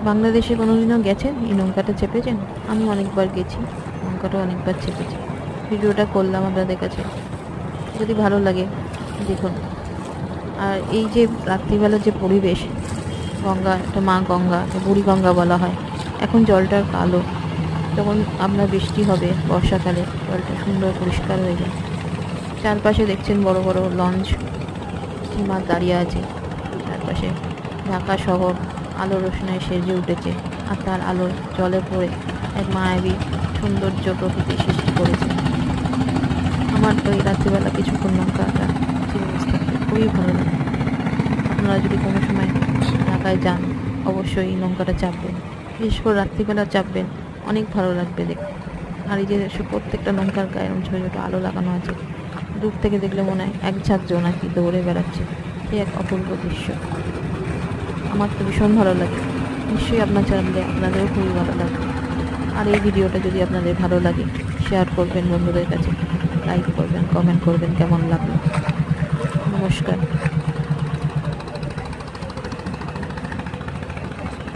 বাংলাদেশে কোনোদিনও গেছেন? এই নৌকাটা চেপেছেন? আমি অনেকবার গেছি, নৌকাটা অনেকবার চেপেছি। ভিডিওটা করলাম আপনাদের কাছে, যদি ভালো লাগে দেখুন। আর এই যে রাত্রিবেলার যে পরিবেশ, গঙ্গা, এটা মা গঙ্গা, এটা বুড়ি গঙ্গা বলা হয়। এখন জলটার কালো, যখন আপনার বৃষ্টি হবে বর্ষাকালে জলটা সুন্দর পরিষ্কার হয়ে যায়। চারপাশে দেখছেন বড় বড় লঞ্চ, স্টিমার দাঁড়িয়ে আছে। চারপাশে ঢাকা শহর আলো রোশনায় সেজে উঠেছে, আর তার আলো জলে পড়ে এক মায়াবী সৌন্দর্য প্রকৃতি সৃষ্টি করেছে। আমার তো এই রাত্রিবেলা কিছুক্ষণ নৌকাটা ছেড়ে বসে থাকতে খুবই ভালো লাগে। আপনারা যদি কোনো সময় ঢাকায় যান, অবশ্যই এই নৌকাটা চাপবেন, বিশেষ করে রাত্রিবেলা চাপবেন, অনেক ভালো লাগবে দেখতে। আর এই যে প্রত্যেকটা নৌকার গায়ে এরকম ছোটো ছোটো আলো লাগানো আছে, দূর থেকে দেখলে মনে হয় এক ঝাঁক জোনাকি দৌড়ে বেড়াচ্ছে, সে এক অপূর্ব দৃশ্য। আমার তো ভীষণ ভালো লাগে, নিশ্চয়ই আপনার চাইলে আপনাদেরও খুবই ভালো লাগবে। আর এই ভিডিওটা যদি আপনাদের ভালো লাগে, শেয়ার করবেন বন্ধুদের কাছে, লাইক করবেন, কমেন্ট করবেন কেমন লাগলো। নমস্কার।